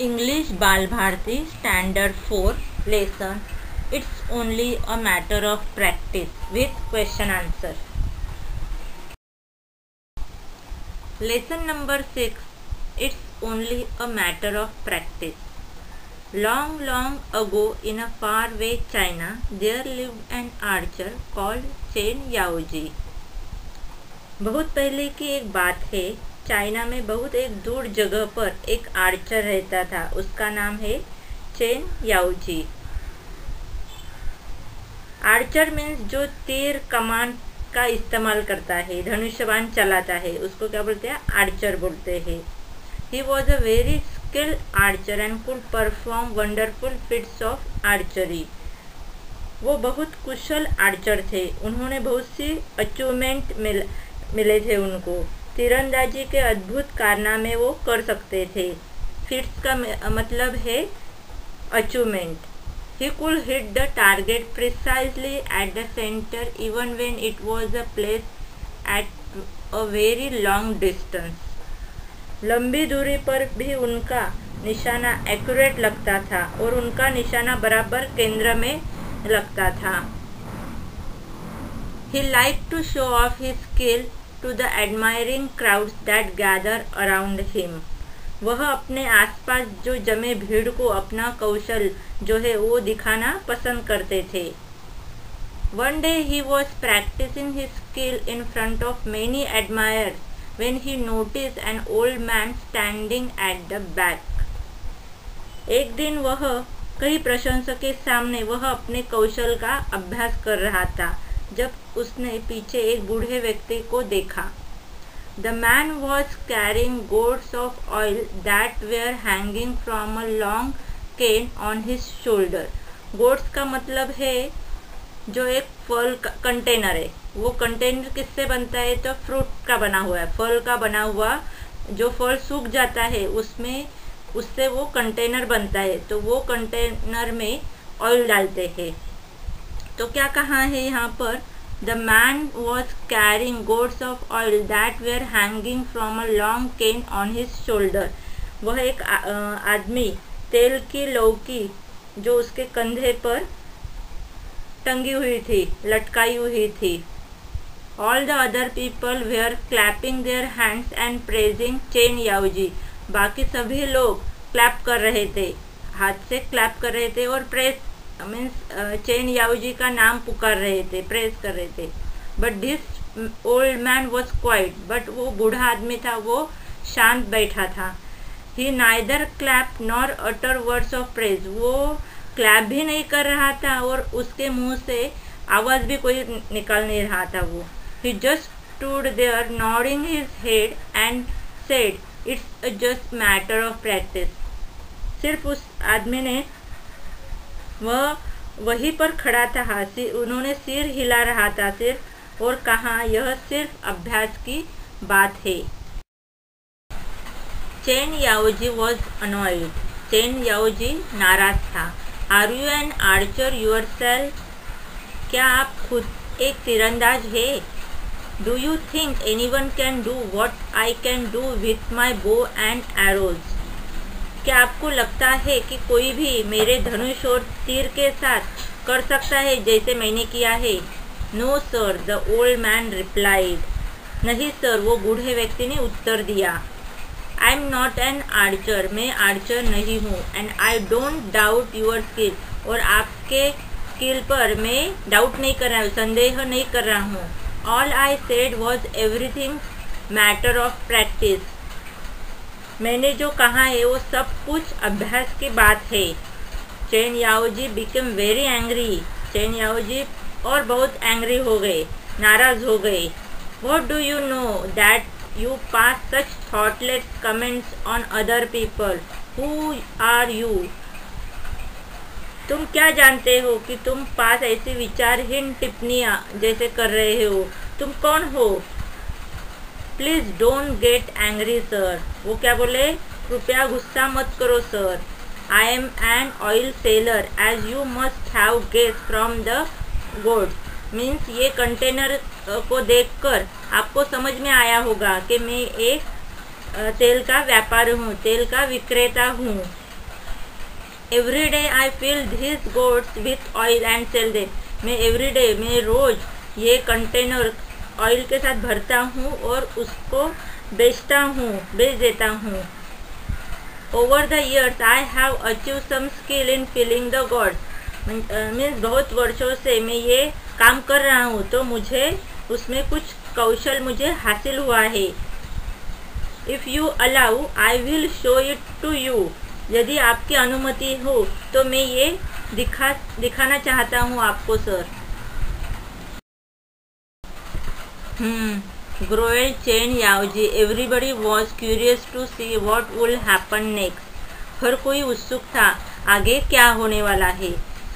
English Bal Bharti Standard 4 lesson. It's only a matter of practice with question answer. Lesson number 6. It's only a matter of practice. Long, long ago in a faraway China, there lived an archer called Chen Yaoji. बहुत पहले की एक बात है, China में बहुत एक दूर जगह पर एक आर्चर रहता था। उसका नाम है चेन याओजी। आर्चर मीन्स जो तीर कमान का इस्तेमाल करता है, धनुष्यबाण चलाता है, उसको क्या बोलते हैं? आर्चर बोलते हैं। He was a very skilled archer and could perform wonderful feats of archery. वो बहुत कुशल आर्चर थे। उन्होंने बहुत सी अचीवमेंट मिले थे उनको। तीरंदाजी के अद्भुत कारनामे वो कर सकते थे। फिट्स का मतलब है achievement. He could hit the target precisely at the centre even when it was a place at a very long distance. लंबी दूरी पर भी उनका निशाना एक्यूरेट लगता था और उनका निशाना बराबर केंद्र में लगता था। He liked to show off his skill to the admiring crowds that gather around him. वह अपने आसपास जो जमे भीड़ को अपना कौशल जो है वो दिखाना पसंद करते थे। One day he was practicing his skill in front of many admirers when he noticed an old man standing at the back. एक दिन वह कई प्रशंसक के सामने वह अपने कौशल का अभ्यास कर रहा था जब उसने पीछे एक बूढ़े व्यक्ति को देखा। The man was carrying gourds of oil that were hanging from a long cane on his shoulder. Gourds का मतलब है जो एक फल का कंटेनर है। वो कंटेनर किससे बनता है? तो फ्रूट का बना हुआ है, फल का बना हुआ। जो फल सूख जाता है उससे वो कंटेनर बनता है, तो वो कंटेनर में ऑयल डालते हैं। तो क्या कहा है यहाँ पर? The man was carrying gourds of oil that were hanging from a long cane on his shoulder. वह एक आदमी तेल की लौकी जो उसके कंधे पर टंगी हुई थी, लटकाई हुई थी। All the other people were clapping their hands and praising Chen Yaoji. बाकी सभी लोग क्लैप कर रहे थे, हाथ से क्लैप कर रहे थे और प्रेस मीन्स चेन याओजी का नाम पुकार रहे थे, प्रेस कर रहे थे। But this old man was quiet, but वो बूढ़ा आदमी था, वो शांत बैठा था। He neither clap nor utter words of praise. वो क्लैप भी नहीं कर रहा था और उसके मुंह से आवाज़ भी कोई निकल नहीं रहा था। वो he just stood there nodding his head and said it's just matter of practice. सिर्फ उस आदमी ने वह वहीं पर खड़ा था, उन्होंने सिर हिला रहा था सिर्फ, और कहा यह सिर्फ अभ्यास की बात है। Chen Yaoji was annoyed. Chen Yaoji नाराज था। Are you an archer yourself? क्या आप खुद एक तीरंदाज है? Do you think anyone can do what I can do with my bow and arrows? क्या आपको लगता है कि कोई भी मेरे धनुष और तीर के साथ कर सकता है जैसे मैंने किया है? No sir, the old man replied. नहीं सर, वो बूढ़े व्यक्ति ने उत्तर दिया। I am not an archer, मैं आर्चर नहीं हूँ। And I don't doubt your skill, और आपके स्किल पर मैं डाउट नहीं कर रहा हूँ, संदेह नहीं कर रहा हूँ। All I said was everything matter of practice. मैंने जो कहा है वो सब कुछ अभ्यास की बात है। Chen Yaoji become very angry. Chen Yaoji और बहुत एंग्री हो गए, नाराज हो गए। What do you know that you pass such thoughtless comments on other people? Who are you? तुम क्या जानते हो कि तुम पास ऐसी विचारहीन टिप्पणियाँ जैसे कर रहे हो? तुम कौन हो? Please don't get angry sir. वो क्या बोले? कृपया गुस्सा मत करो sir. I am an oil seller as you must have guess from the gourds. Means ये कंटेनर को देखकर आपको समझ में आया होगा कि मैं एक तेल का व्यापारी हूँ, तेल का विक्रेता हूँ। Every day I fill this gourds with oil and sell them. मैं रोज़ ये कंटेनर ऑयल के साथ भरता हूँ और उसको बेच देता हूँ। Over the years I have achieve some skill in filling the gourds. Means बहुत वर्षों से मैं ये काम कर रहा हूँ, तो मुझे उसमें कुछ कौशल मुझे हासिल हुआ है। If you allow I will show it to you. यदि आपकी अनुमति हो तो मैं ये दिखाना चाहता हूँ आपको sir. Growled Chen Yaoji. Everybody was curious to see what will happen next. हर कोई उत्सुक था आगे क्या होने वाला है।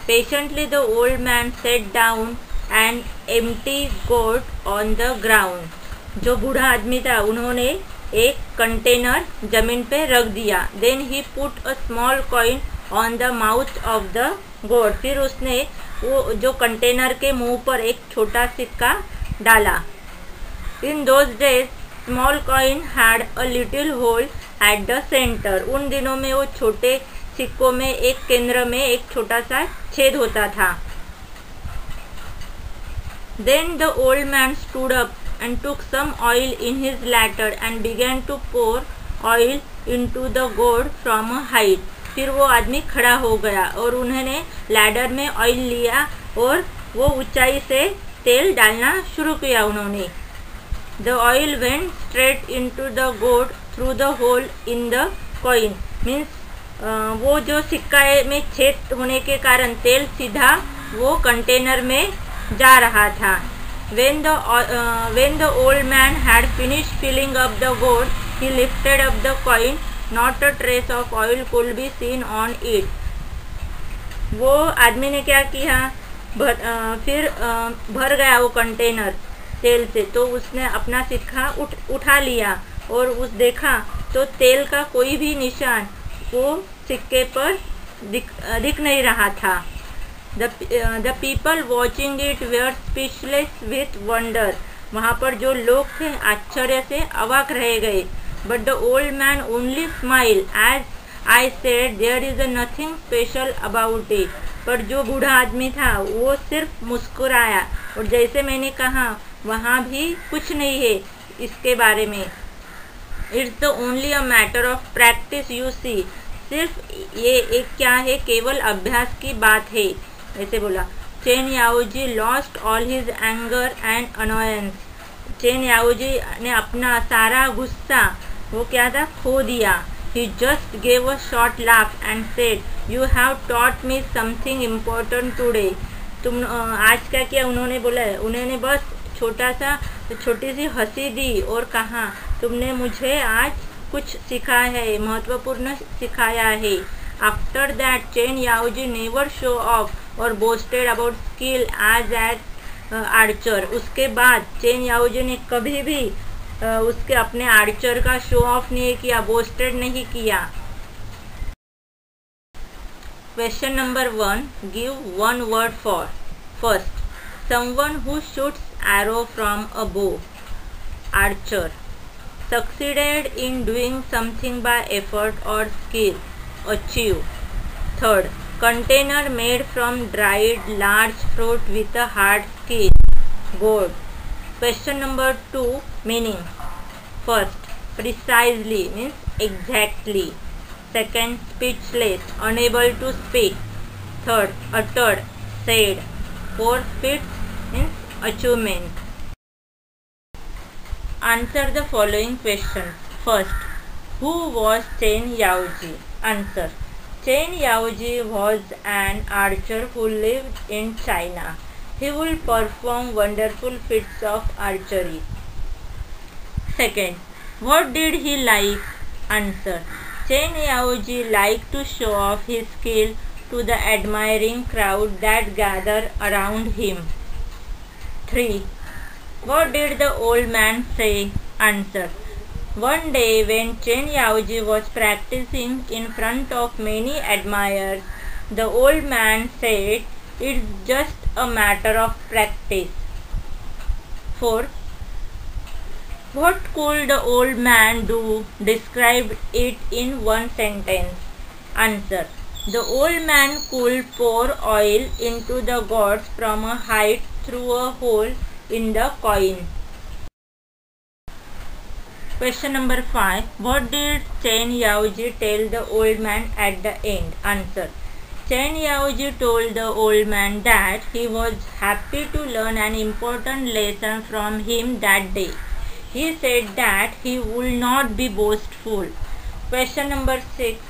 Patiently the old man set down an empty gourd on the ground. जो बूढ़ा आदमी था उन्होंने एक कंटेनर जमीन पे रख दिया। Then he put a small coin on the mouth of the gourd. फिर उसने वो जो कंटेनर के मुंह पर एक छोटा सिक्का डाला। In those days small coin had a little hole at the centre. उन दिनों में वो छोटे सिक्कों में एक केंद्र में एक छोटा सा छेद होता था। Then the old man stood up and took some oil in his ladder and began to pour oil into the gourd from a height. फिर वो आदमी खड़ा हो गया और उन्होंने लैडर में ऑयल लिया और वो ऊंचाई से तेल डालना शुरू किया उन्होंने। The oil went straight into the gourd through the hole in the coin. Means वो जो सिक्का में छेद होने के कारण तेल सीधा वो कंटेनर में जा रहा था। When the old man had finished filling up the gourd, he lifted up the coin. Not a trace of oil could be seen on it. वो आदमी ने क्या किया, फिर भर गया वो कंटेनर तेल से, तो उसने अपना सिक्का उठा लिया और देखा तो तेल का कोई भी निशान वो सिक्के पर दिख नहीं रहा था। The people watching it were speechless with wonder. वहाँ पर जो लोग थे आश्चर्य से अवाक रह गए। But the old man only smiled as I said there is nothing special about it. पर जो बूढ़ा आदमी था वो सिर्फ मुस्कुराया और जैसे मैंने कहा वहाँ भी कुछ नहीं है इसके बारे में। It's the only a matter of practice you see. सिर्फ ये एक क्या है, केवल अभ्यास की बात है, ऐसे बोला। Chen Yaoji lost all his anger and annoyance. Chen Yaoji ने अपना सारा गुस्सा वो क्या था खो दिया। He just gave a short laugh and said you have taught me something important today. तुम आज क्या किया, उन्होंने बोला, उन्होंने बस छोटी सी हंसी दी और कहा तुमने मुझे आज कुछ सिखा है, महत्वपूर्ण सिखाया है। After that Chen Yaoji never show off or boasted about skill as an archer. उसके बाद चेन याओजी ने कभी भी उसके अपने आर्चर का शो ऑफ नहीं किया, बोस्टेड नहीं किया। Question number 1, give one word for. First, someone who shoots arrow from a बो। Archer. Succeeded in doing something by effort or skill. Achieve. Third, container made from dried large fruit with a hard skin. Gourd. Question number 2, meaning. First, precisely means exactly. Second, speechless, unable to speak. Third, uttered, said. Fourth, fits means achievement. Answer the following questions. First, who was Chen Yaoji? Answer. Chen Yaoji was an archer who lived in China. He would perform wonderful feats of archery. Second, what did he like? Answer. Chen Yaoji liked to show off his skill to the admiring crowd that gathered around him. 3. What did the old man say? Answer. One day when Chen Yaoji was practicing in front of many admirers, the old man said, "It's just a matter of practice." 4. What could the old man do? Describe it in one sentence. Answer. The old man could pour oil into the gourds from a height through a hole in the coin. Question number 5. What did Chen Yaoji tell the old man at the end? Answer. Chen Yaoji told the old man that he was happy to learn an important lesson from him that day. He said that he would not be boastful. Question number 6.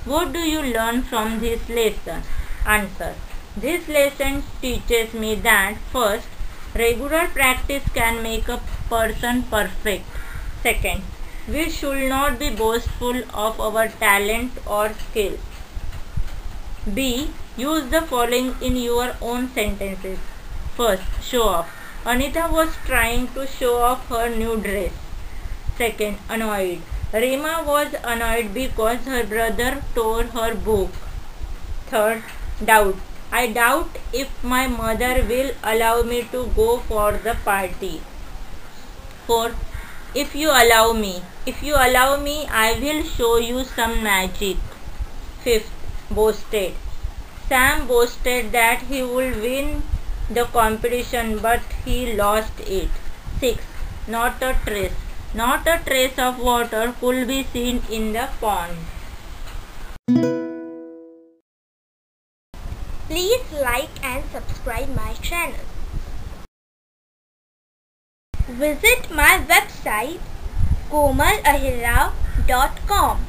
What do you learn from this lesson? Answer. This lesson teaches me that first, regular practice can make a person perfect. Second, we should not be boastful of our talent or skill. B. Use the following in your own sentences. First, show off. Anita was trying to show off her new dress. Second, annoyed. Rima was annoyed because her brother tore her book. Third, doubt. I doubt if my mother will allow me to go for the party. Fourth, if you allow me. If you allow me, I will show you some magic. Fifth, boasted. Sam boasted that he would win the competition, but he lost it. Sixth, not a trace. Not a trace of water could be seen in the pond. Please like and subscribe my channel. Visit my website komalahira.com.